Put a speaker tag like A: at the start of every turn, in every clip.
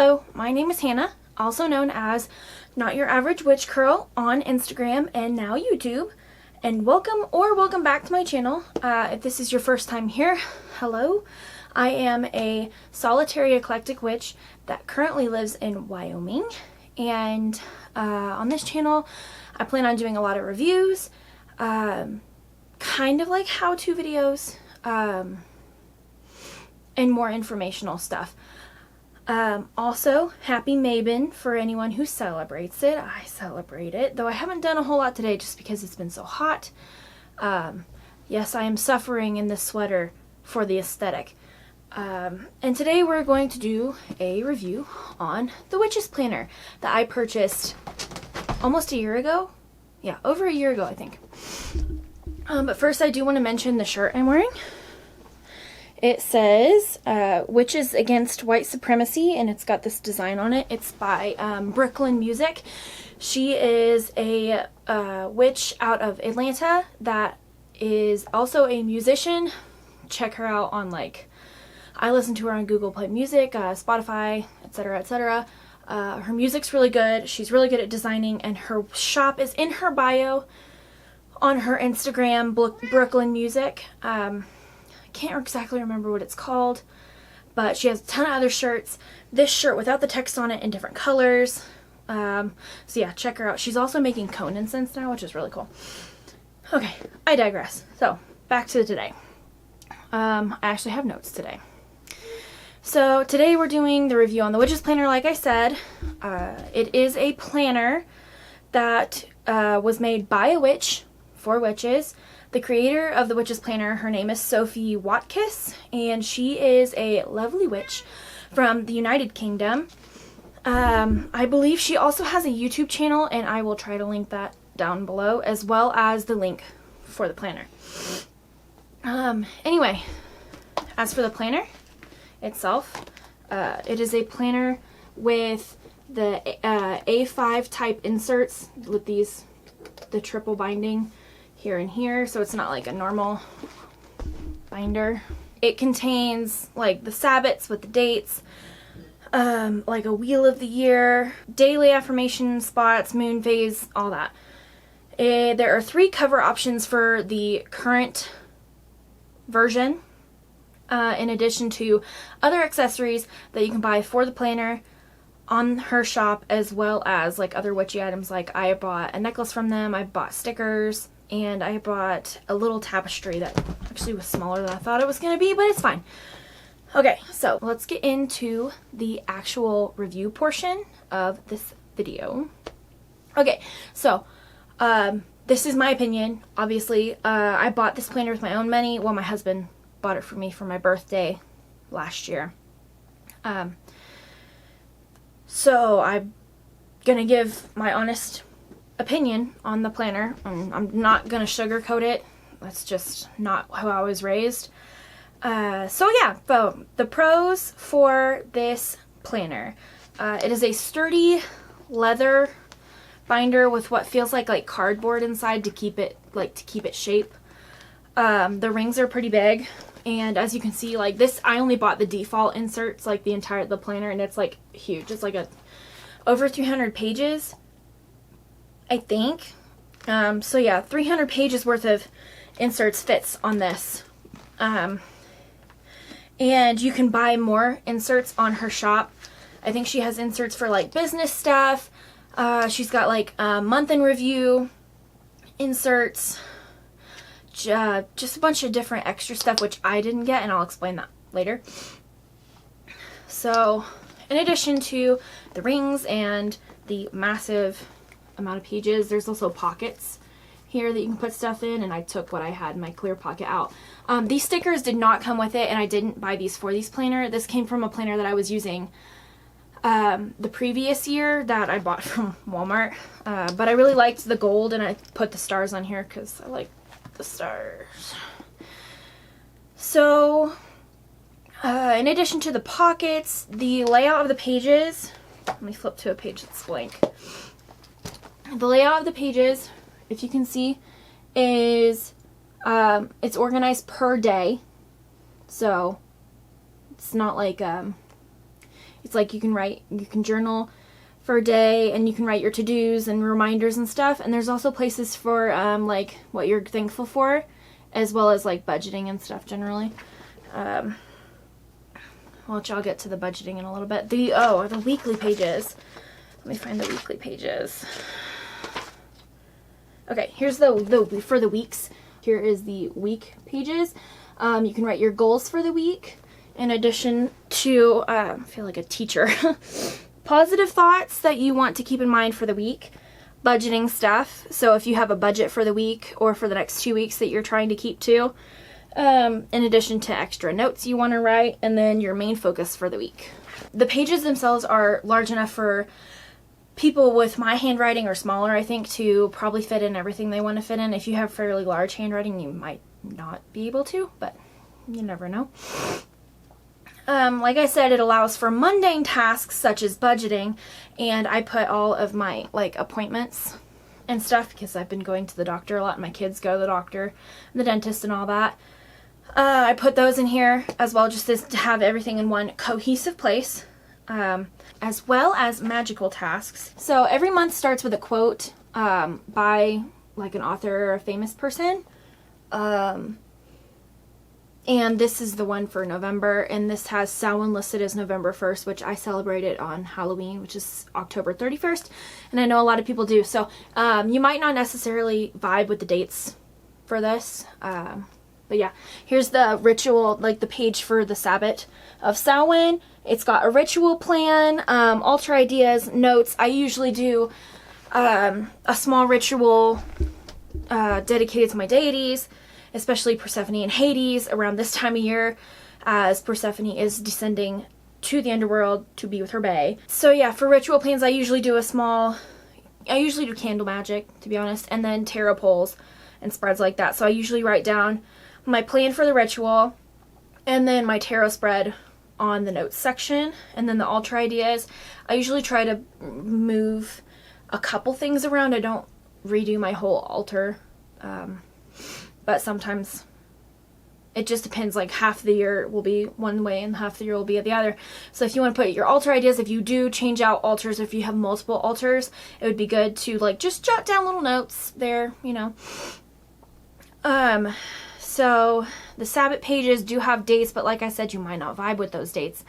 A: Hello, my name is Hannah, also known as Not Your Average Witch Curl on Instagram and now YouTube. And welcome back to my channel. If this is your first time here, hello. I am a solitary eclectic witch that currently lives in Wyoming. And on this channel, I plan on doing a lot of reviews, kind of like how-to videos, and more informational stuff. Also, happy Mabon for anyone who celebrates it. I celebrate it, though I haven't done a whole lot today just because it's been so hot. Yes, I am suffering in this sweater for the aesthetic. And today we're going to do a review on the Witch's Planner that I purchased almost a year ago. Yeah, over a year ago, I think. But first I do want to mention the shirt I'm wearing. It says Witches Against White Supremacy, and it's got this design on it. It's by Brooklyn Music. She is a witch out of Atlanta that is also a musician. Check her out on, I listen to her on Google Play Music, Spotify, etc., etc. Her music's really good. She's really good at designing, and her shop is in her bio on her Instagram, Brooklyn Music. Can't exactly remember what it's called, but she has a ton of other shirts. This shirt without the text on it in different colors. So yeah, check her out. She's also making cone incense now, which is really cool. Okay, I digress. So back to today. I actually have notes today. So today we're doing the review on the Witch's Planner, like I said. It is a planner that was made by a witch for witches. The creator of the Witch's Planner, her name is Sophie Watkis, and she is a lovely witch from the United Kingdom. I believe she also has a YouTube channel, and I will try to link that down below, as well as the link for the planner. Anyway, as for the planner itself, it is a planner with the A5 type inserts with the triple binding here and here, so it's not like a normal binder. It contains like the Sabbats with the dates, like a wheel of the year, daily affirmation spots, moon phase, all that. There are 3 cover options for the current version, in addition to other accessories that you can buy for the planner on her shop, as well as like other witchy items. Like I bought a necklace from them, I bought stickers, and I bought a little tapestry that actually was smaller than I thought it was going to be, but it's fine. Okay, so let's get into the actual review portion of this video. Okay, so this is my opinion. Obviously, I bought this planner with my own money. Well, my husband bought it for me for my birthday last year. So I'm gonna give my honest opinion on the planner. I'm not gonna sugarcoat it. That's just not how I was raised. So yeah, the pros for this planner. It is a sturdy leather binder with what feels like cardboard inside to keep it shape. The rings are pretty big, and as you can see, this, I only bought the default inserts, the planner, and it's huge. It's over 300 pages, I think. So yeah, 300 pages worth of inserts fits on this. And you can buy more inserts on her shop. I think she has inserts for business stuff. She's got month in review inserts, just a bunch of different extra stuff, which I didn't get, and I'll explain that later. So in addition to the rings and the massive amount of pages, there's also pockets here that you can put stuff in, and I took what I had in my clear pocket out. These stickers did not come with it, and I didn't buy these for this planner. This came from a planner that I was using the previous year that I bought from Walmart, but I really liked the gold, and I put the stars on here because I like the stars. So in addition to the pockets, the layout of the pages, let me flip to a page that's blank. The layout of the pages, if you can see, is it's organized per day. So it's not It's like you can journal for a day, and you can write your to-dos and reminders and stuff. And there's also places for like what you're thankful for, as well as like budgeting and stuff generally. Which I'll get to the budgeting in a little bit. The weekly pages. Let me find the weekly pages. Okay, here's the for the weeks. Here is the week pages. You can write your goals for the week, in addition to, I feel like a teacher, positive thoughts that you want to keep in mind for the week, budgeting stuff. So if you have a budget for the week or for the next 2 weeks that you're trying to keep to, in addition to extra notes you want to write, and then your main focus for the week. The pages themselves are large enough for people with my handwriting or smaller, I think, to probably fit in everything they want to fit in. If you have fairly large handwriting, you might not be able to, but you never know. Like I said, it allows for mundane tasks such as budgeting, and I put all of my like appointments and stuff, because I've been going to the doctor a lot, and my kids go to the doctor, the dentist, and all that. I put those in here as well, just to have everything in one cohesive place, as well as magical tasks. So every month starts with a quote by like an author or a famous person. And this is the one for November, and this has Samhain listed as November 1st, which I celebrated on Halloween, which is October 31st, and I know a lot of people do. So you might not necessarily vibe with the dates for this, but yeah, here's the ritual, like the page for the Sabbath of Samhain. It's got a ritual plan, altar ideas, notes. I usually do a small ritual dedicated to my deities, especially Persephone and Hades, around this time of year, as Persephone is descending to the underworld to be with her bae. So yeah, for ritual plans, I usually do candle magic, to be honest, and then tarot pulls and spreads like that. So I usually write down my plan for the ritual, and then my tarot spread on the notes section, and then the altar ideas. I usually try to move a couple things around. I don't redo my whole altar, but sometimes it just depends. Like half the year will be one way and half the year will be the other. So if you want to put your altar ideas, if you do change out altars, if you have multiple altars, it would be good to like just jot down little notes there, you know. So the Sabbath pages do have dates, but like I said, you might not vibe with those dates.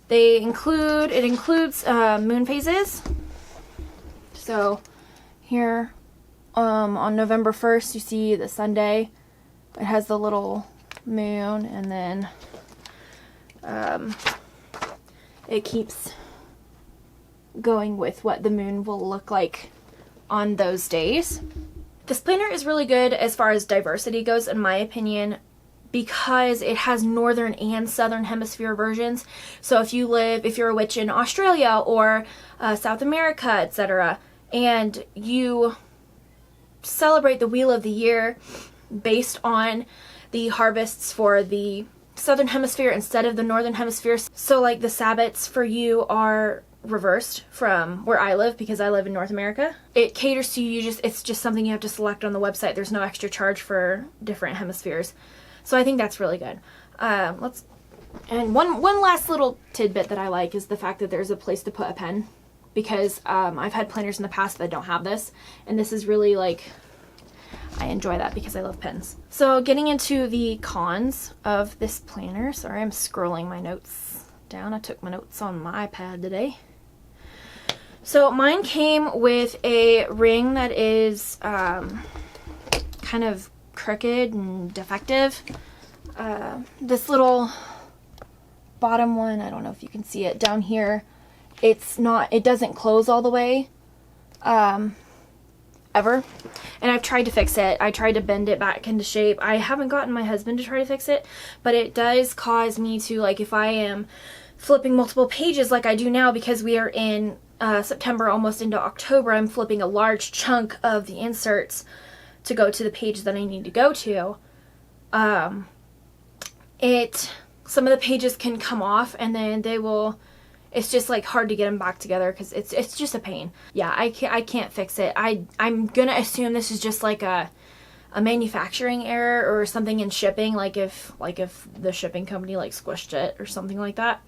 A: It includes moon phases. So here on November 1st, you see the Sunday. It has the little moon, and then it keeps going with what the moon will look like on those days. This planner is really good as far as diversity goes, in my opinion, because it has northern and southern hemisphere versions. So if you're a witch in Australia or South America, etc., and you celebrate the wheel of the year based on the harvests for the southern hemisphere instead of the northern hemisphere. So like the Sabbats for you are reversed from where I live, because I live in North America. It caters to you. It's just something you have to select on the website. There's no extra charge for different hemispheres. So I think that's really good. And one last little tidbit that I like is the fact that there's a place to put a pen, because I've had planners in the past that don't have this, and this is really like, I enjoy that because I love pens. So getting into the cons of this planner. Sorry, I'm scrolling my notes down. I took my notes on my iPad today. So mine came with a ring that is kind of crooked and defective. This little bottom one, I don't know if you can see it down here, it doesn't close all the way ever, and I've tried to fix it. I tried to bend it back into shape. I haven't gotten my husband to try to fix it, but it does cause me to, like, if I am flipping multiple pages like I do now, because we are in September, almost into October, I'm flipping a large chunk of the inserts to go to the page that I need to go to. Some of the pages can come off, and then it's just like hard to get them back together, because it's just a pain. Yeah, I can't fix it. I'm gonna assume this is just like a manufacturing error or something in shipping, like if the shipping company like squished it or something like that.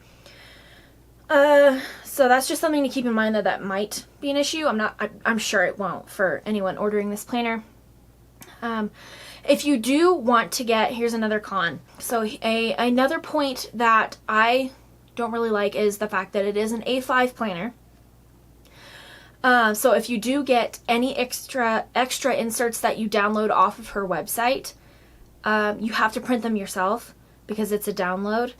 A: So that's just something to keep in mind, that might be an issue. I'm sure it won't for anyone ordering this planner. If you do want to get, here's another con. So another point that I don't really like is the fact that it is an A5 planner. So if you do get any extra inserts that you download off of her website, you have to print them yourself because it's a download.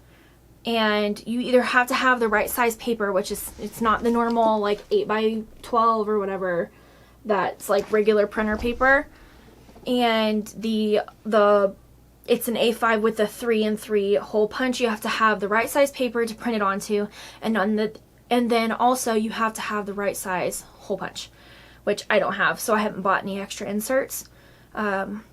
A: And you either have to have the right size paper, which is, it's not the normal like 8 by 12 or whatever that's like regular printer paper. And it's an A5 with a 3-in-3 hole punch. You have to have the right size paper to print it onto, and then also you have to have the right size hole punch, which I don't have, so I haven't bought any extra inserts,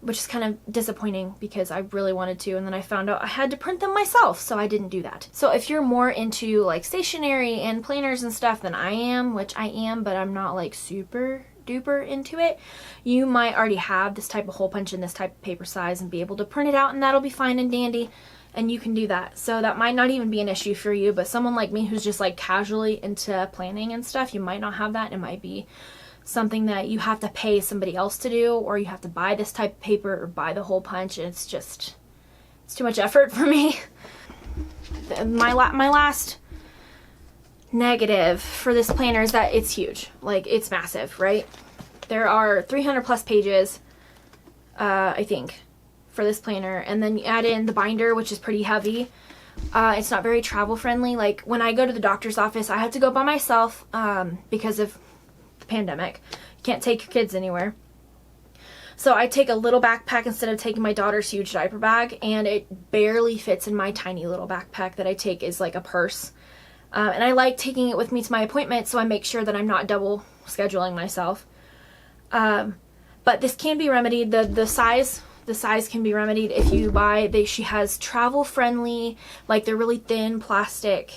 A: which is kind of disappointing because I really wanted to, and then I found out I had to print them myself, so I didn't do that. So if you're more into like stationery and planners and stuff than I am, which I am, but I'm not like super duper into it, you might already have this type of hole punch in this type of paper size and be able to print it out, and that'll be fine and dandy, and you can do that. So that might not even be an issue for you, but someone like me who's just like casually into planning and stuff, you might not have that. It might be something that you have to pay somebody else to do, or you have to buy this type of paper or buy the hole punch, and it's too much effort for me. My last negative for this planner is that it's huge. Like, it's massive, right? There are 300 plus pages, I think, for this planner, and then you add in the binder, which is pretty heavy. It's not very travel friendly. Like, when I go to the doctor's office, I have to go by myself because of the pandemic. You can't take your kids anywhere. So I take a little backpack instead of taking my daughter's huge diaper bag, and it barely fits in my tiny little backpack that I take as like a purse. And I like taking it with me to my appointment, so I make sure that I'm not double scheduling myself. But this can be remedied. The size can be remedied if you buy, she has travel friendly, like they're really thin plastic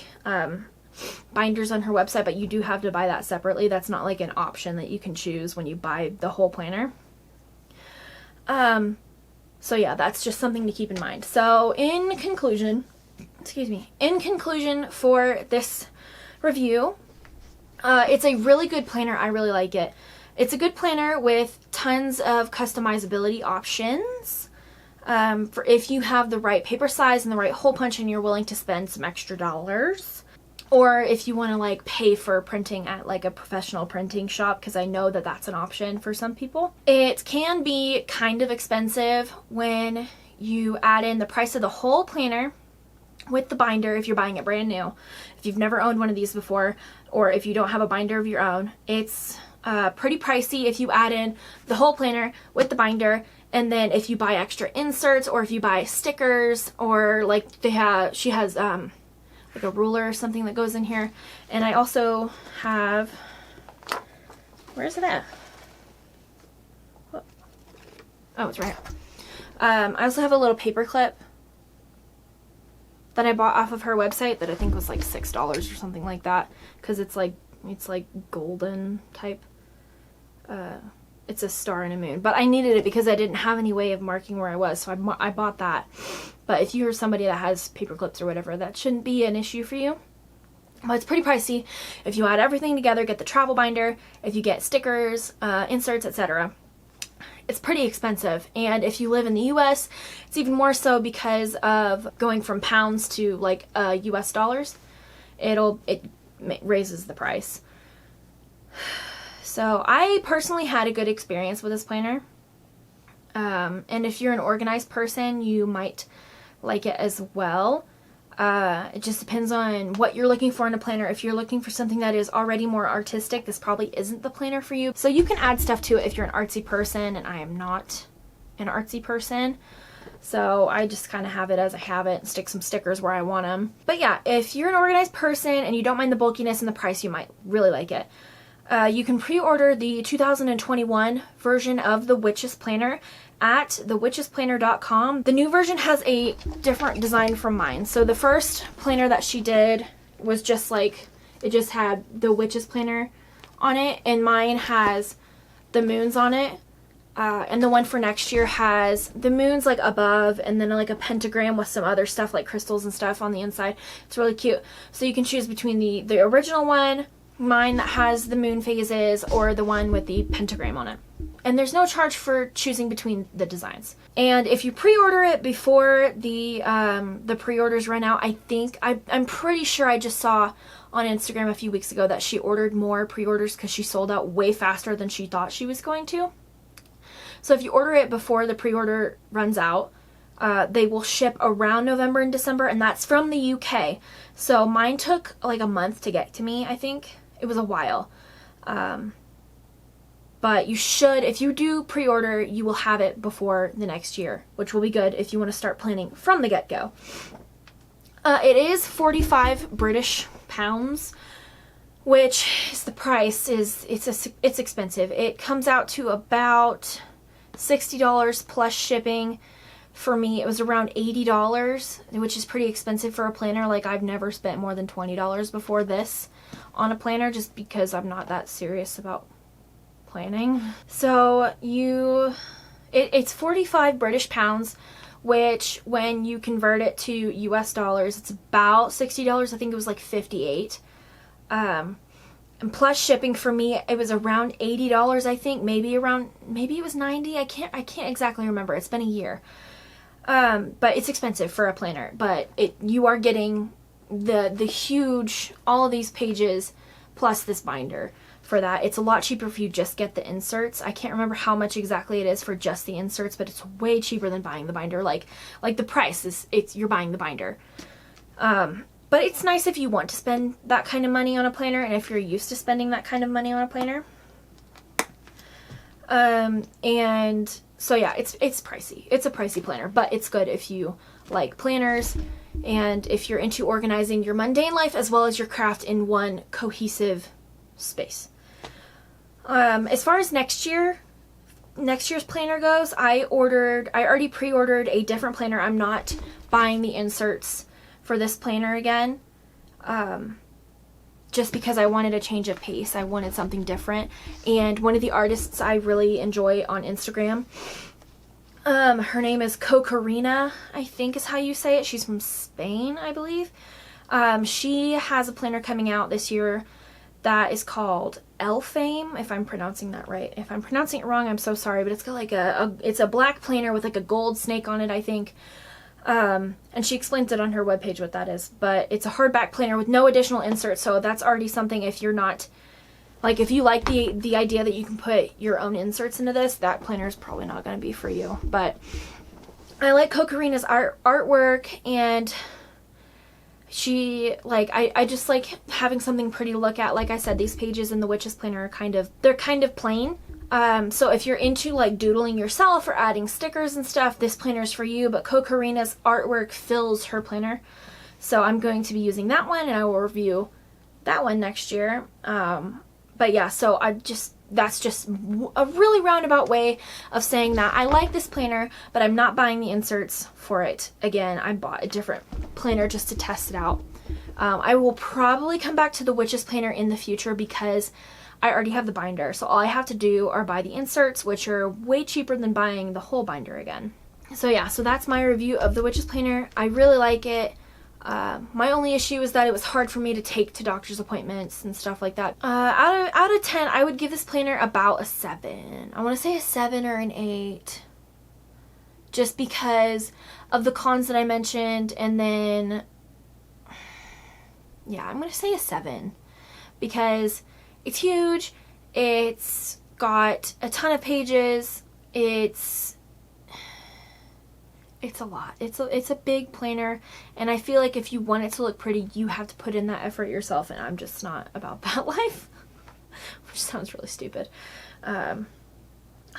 A: binders on her website, but you do have to buy that separately. That's not like an option that you can choose when you buy the whole planner. So yeah, that's just something to keep in mind. So in conclusion for this review, it's a really good planner. I really like it. It's a good planner with tons of customizability options. For if you have the right paper size and the right hole punch and you're willing to spend some extra dollars, or if you want to like pay for printing at like a professional printing shop, because I know that that's an option for some people. It can be kind of expensive when you add in the price of the whole planner with the binder if you're buying it brand new. If you've never owned one of these before, or if you don't have a binder of your own, it's pretty pricey if you add in the whole planner with the binder. And then if you buy extra inserts, or if you buy stickers, or like she has like a ruler or something that goes in here. And I also have, where's it at? Oh, it's right. I also have a little paper clip that I bought off of her website that I think was like $6 or something like that, because it's like golden type. It's a star and a moon, but I needed it because I didn't have any way of marking where I was, so I bought that. But if you're somebody that has paper clips or whatever, that shouldn't be an issue for you. But it's pretty pricey if you add everything together, get the travel binder, if you get stickers, inserts, etc. It's pretty expensive. And if you live in the US, it's even more so because of going from pounds to like US dollars. It raises the price. So I personally had a good experience with this planner. And if you're an organized person, you might like it as well. It just depends on what you're looking for in a planner. If you're looking for something that is already more artistic, this probably isn't the planner for you. So you can add stuff to it if you're an artsy person, and I am not an artsy person. So I just kind of have it as I have it and stick some stickers where I want them. But yeah, if you're an organized person and you don't mind the bulkiness and the price, you might really like it. You can pre-order the 2021 version of the Witch's Planner at thewitchesplanner.com. The new version has a different design from mine. So the first planner that she did was just like, it just had the Witch's Planner on it, and mine has the moons on it. And the one for next year has the moons like above and then like a pentagram with some other stuff like crystals and stuff on the inside. It's really cute. So you can choose between the original one, mine that has the moon phases, or the one with the pentagram on it. And there's no charge for choosing between the designs. And if you pre-order it before the pre-orders run out, I'm pretty sure I just saw on Instagram a few weeks ago that she ordered more pre-orders because she sold out way faster than she thought she was going to. So if you order it before the pre-order runs out, they will ship around November and December, and that's from the UK. So mine took like a month to get to me, I think. It was a while. But you should, if you do pre-order, you will have it before the next year, which will be good if you want to start planning from the get-go. It is 45 British pounds, which is the price. It's expensive. It comes out to about $60 plus shipping. For me, it was around $80, which is pretty expensive for a planner. Like, I've never spent more than $20 before this on a planner, just because I'm not that serious about planning. So it's 45 British pounds, which when you convert it to US dollars, it's about $60. I think it was like 58. And plus shipping for me, it was around $80, I think. Maybe it was 90. I can't exactly remember. It's been a year. But it's expensive for a planner. But you are getting the huge, all of these pages plus this binder for that. It's a lot cheaper if you just get the inserts. I can't remember how much exactly it is for just the inserts, but it's way cheaper than buying the binder. Like the price is, you're buying the binder. But it's nice if you want to spend that kind of money on a planner, and if you're used to spending that kind of money on a planner. And so yeah, it's pricey. It's a pricey planner, but it's good if you like planners and if you're into organizing your mundane life as well as your craft in one cohesive space. As far as next year's planner goes, I already pre-ordered a different planner. I'm not buying the inserts for this planner again, just because I wanted a change of pace. I wanted something different. And one of the artists I really enjoy on Instagram, her name is Cocarina, I think is how you say it. She's from Spain, I believe. She has a planner coming out this year that is called Fame, if I'm pronouncing that right. If I'm pronouncing it wrong, I'm so sorry, but it's got like it's a black planner with like a gold snake on it, I think. And she explains it on her webpage what that is, but it's a hardback planner with no additional inserts, so that's already something. If you're not, like, if you like the idea that you can put your own inserts into this, that planner is probably not going to be for you. But I like Cocarina's artwork, and she, like, I just like having something pretty to look at. Like I said, these pages in the Witch's Planner are they're kind of plain. So if you're into like doodling yourself or adding stickers and stuff, this planner is for you. But Cocarina's artwork fills her planner, so I'm going to be using that one, and I will review that one next year. But yeah, so that's just a really roundabout way of saying that I like this planner, but I'm not buying the inserts for it. Again, I bought a different planner just to test it out. I will probably come back to the Witch's Planner in the future because I already have the binder, so all I have to do are buy the inserts, which are way cheaper than buying the whole binder again. So yeah, so that's my review of the Witch's Planner. I really like it. My only issue is that it was hard for me to take to doctor's appointments and stuff like that. Out of 10, I would give this planner about a 7. I want to say a 7 or an 8. Just because of the cons that I mentioned, and then, yeah, I'm going to say a 7. Because it's huge, it's got a ton of pages, it's a lot. It's a big planner, and I feel like if you want it to look pretty, you have to put in that effort yourself, and I'm just not about that life, which sounds really stupid. So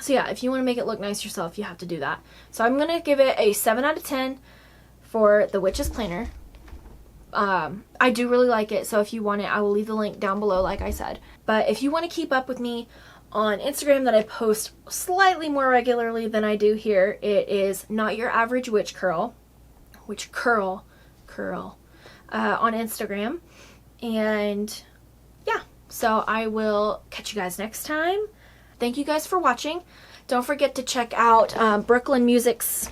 A: yeah, if you want to make it look nice yourself, you have to do that. So I'm going to give it a 7 out of 10 for the Witch's Planner. I do really like it, so if you want it, I will leave the link down below, like I said. But if you want to keep up with me on Instagram, that I post slightly more regularly than I do here, it is Not Your Average Witch Curl on Instagram. And yeah, so I will catch you guys next time. Thank you guys for watching. Don't forget to check out Brooklyn Music's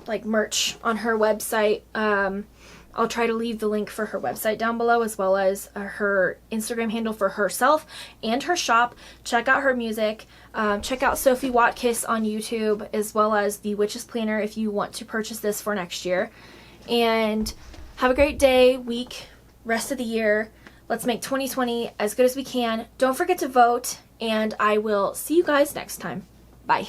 A: like merch on her website. I'll try to leave the link for her website down below, as well as her Instagram handle for herself and her shop. Check out her music. Check out Sophie Watkiss on YouTube, as well as the Witch's Planner if you want to purchase this for next year. And have a great day, week, rest of the year. Let's make 2020 as good as we can. Don't forget to vote, and I will see you guys next time. Bye.